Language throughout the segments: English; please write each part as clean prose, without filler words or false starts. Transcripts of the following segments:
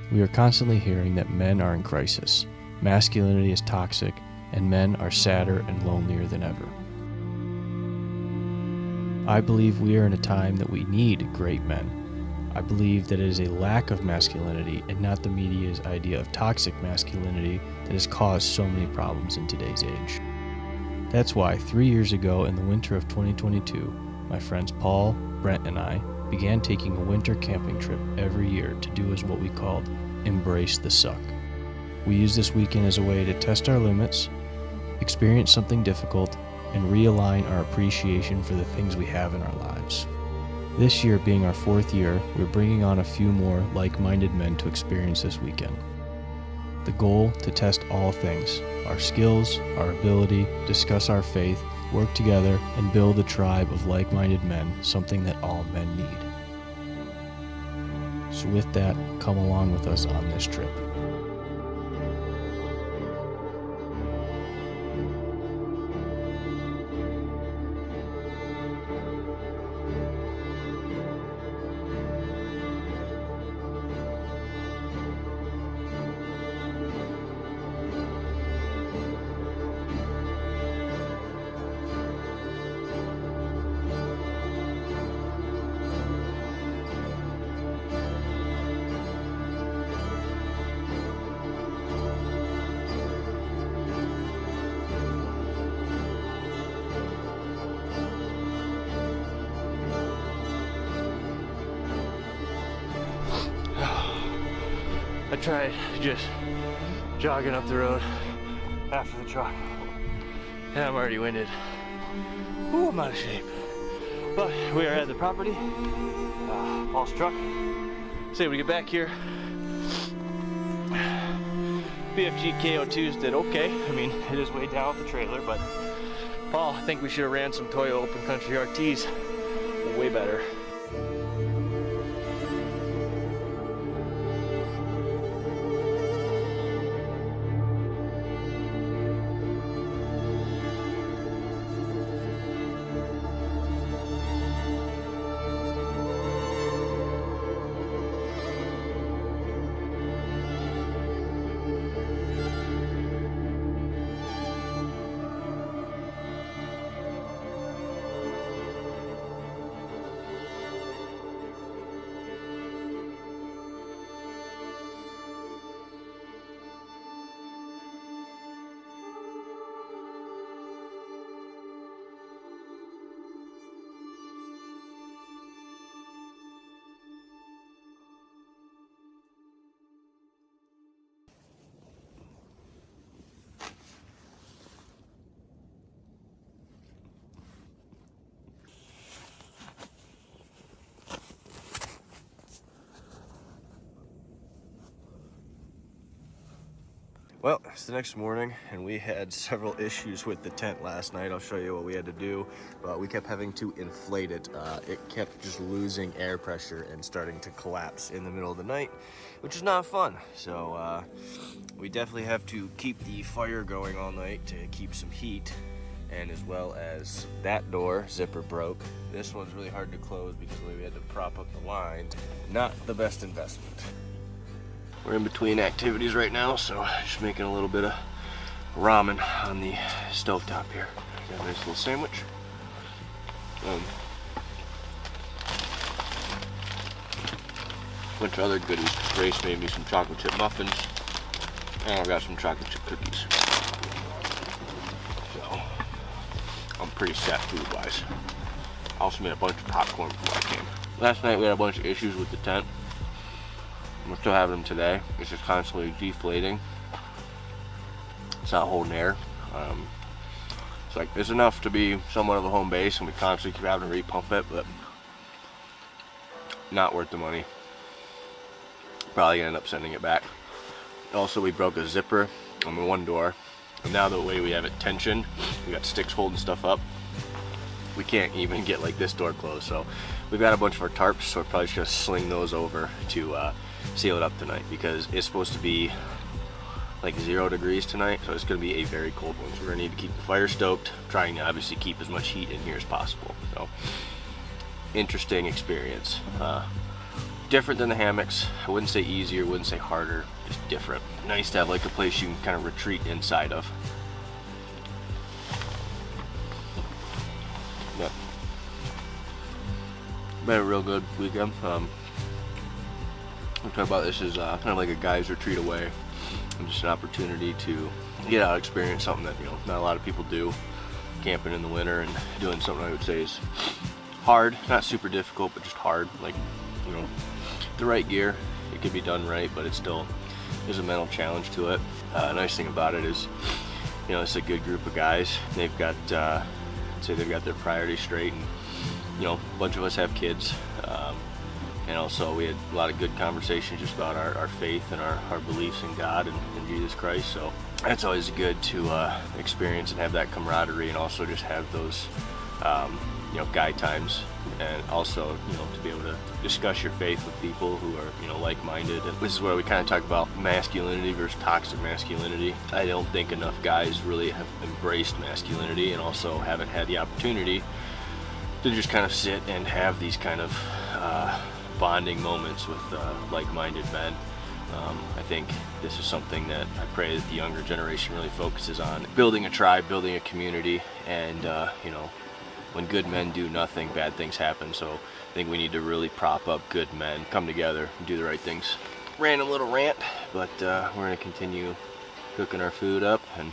We are constantly hearing that men are in crisis, masculinity is toxic, and men are sadder and lonelier than ever. I believe we are in a time that we need great men. I believe that it is a lack of masculinity and not the media's idea of toxic masculinity that has caused so many problems in today's age. That's why 3 years ago in the winter of 2022, my friends Paul, Brent, and I began taking a winter camping trip every year to do as what we called embrace the suck. We used this weekend as a way to test our limits, experience something difficult, and realign our appreciation for the things we have in our lives. This year being our 4th year, we're bringing on a few more like-minded men to experience this weekend. The goal to test all things, our skills, our ability, discuss our faith, work together, and build a tribe of like-minded men, something that all men need. So with that, come along with us on this trip. I tried just jogging up the road after the truck, and I'm already winded. Ooh, I'm out of shape. But we are at the property, Paul's truck. So able to get back here. BFG KO2s did okay. I mean, it is way down with the trailer, but Paul, I think we should have ran some Toyo Open Country RTs. Way better. Well, it's the next morning, and we had several issues with the tent last night. I'll show you what we had to do, but we kept having to inflate it. It kept just losing air pressure and starting to collapse in the middle of the night, which is not fun. So we definitely have to keep the fire going all night to keep some heat, and as well as that door zipper broke. This one's really hard to close because the way we had to prop up the lines. Not the best investment. We're in between activities right now, so just making a little bit of ramen on the stovetop here. Got a nice little sandwich. Bunch of other goodies. Grace made me some chocolate chip muffins, and I got some chocolate chip cookies. So I'm pretty set food-wise. I also made a bunch of popcorn before I came. Last night we had a bunch of issues with the tent. We're still having them today. It's just constantly deflating. It's not holding air. It's like it's enough to be somewhat of a home base, and we constantly keep having to repump it, but not worth the money. Probably gonna end up sending it back. Also, we broke a zipper on the one door, and now the way we have it tensioned, we got sticks holding stuff up. We can't even get like this door closed, so we've got a bunch of our tarps, so we're probably just gonna sling those over to seal it up tonight, because it's supposed to be like 0 degrees tonight, so it's going to be a very cold one. So we're going to need to keep the fire stoked, trying to obviously keep as much heat in here as possible. So interesting experience. different than the hammocks. I wouldn't say easier, wouldn't say harder, just different. Nice to have like a place you can kind of retreat inside of. Yep. Been a real good weekend. We talk about this as kind of like a guy's retreat away, and just an opportunity to get out, experience something that, you know, not a lot of people do. Camping in the winter and doing something I would say is hard, not super difficult, but just hard. Like, you know, the right gear, it can be done right, but it still is a mental challenge to it. Nice thing about it is, you know, it's a good group of guys. They've got, I'd say they've got their priorities straight, and you know, a bunch of us have kids, and also we had a lot of good conversations just about our faith and our beliefs in God and Jesus Christ. So that's always good to experience and have that camaraderie, and also just have those you know, guy times, and also, you know, to be able to discuss your faith with people who are, you know, like-minded. And this is where we kind of talk about masculinity versus toxic masculinity. I don't think enough guys really have embraced masculinity, and also haven't had the opportunity to just kind of sit and have these kind of bonding moments with like-minded men. I think this is something that I pray that the younger generation really focuses on, building a tribe, building a community, and you know, when good men do nothing, bad things happen. So I think we need to really prop up good men, come together, and do the right things. Random little rant, but we're gonna continue cooking our food up, and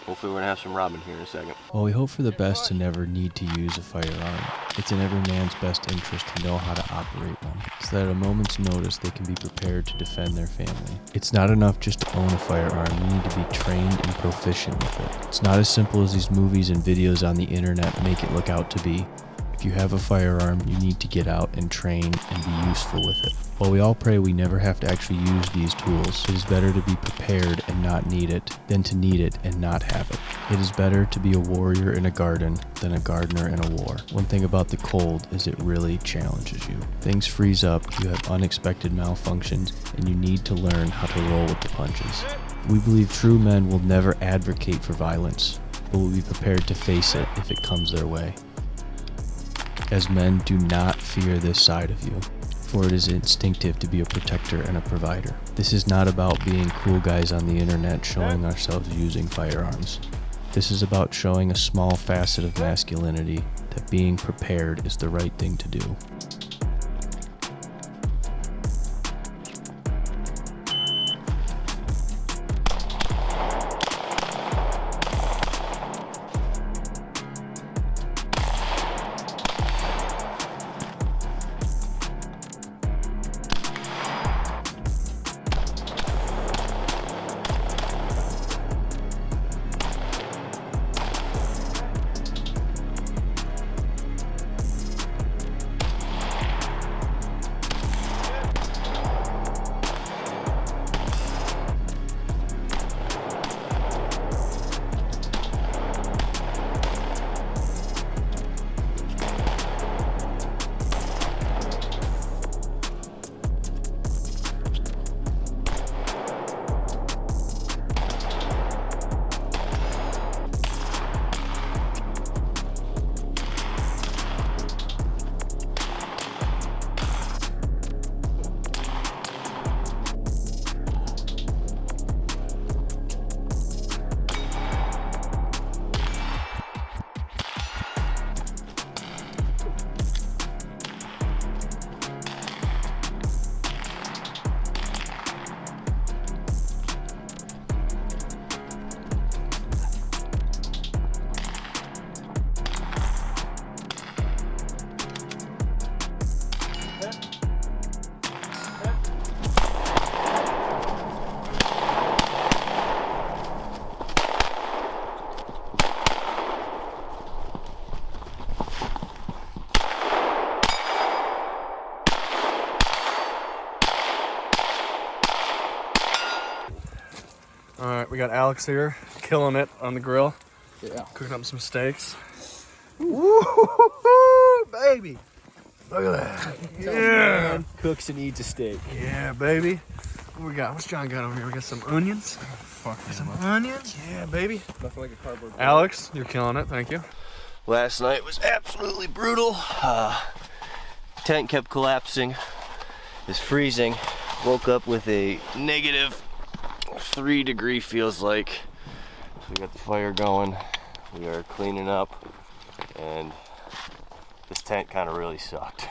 hopefully we're gonna have some ramen here in a second. While we hope for the best to never need to use a firearm, it's in every man's best interest to know how to operate one, so that at a moment's notice they can be prepared to defend their family. It's not enough just to own a firearm, you need to be trained and proficient with it. It's not as simple as these movies and videos on the internet make it look out to be. If you have a firearm, you need to get out and train and be useful with it. While we all pray we never have to actually use these tools, it is better to be prepared and not need it than to need it and not have it. It is better to be a warrior in a garden than a gardener in a war. One thing about the cold is it really challenges you. Things freeze up, you have unexpected malfunctions, and you need to learn how to roll with the punches. We believe true men will never advocate for violence, but will be prepared to face it if it comes their way. As men, do not fear this side of you, for it is instinctive to be a protector and a provider. This is not about being cool guys on the internet showing ourselves using firearms. This is about showing a small facet of masculinity, that being prepared is the right thing to do. All right, we got Alex here, killing it on the grill. Yeah. Cooking up some steaks. Woo, baby. Look at that. Yeah. Cooks and eats a steak. Yeah, baby. What we got? What's John got over here? We got some onions. Some onions. Yeah, baby. Nothing like a cardboard. Alex, you're killing it. Thank you. Last night was absolutely brutal. tent kept collapsing. It's freezing. Woke up with a -3 feels like. We got the fire going. We are cleaning up, and this tent kind of really sucked.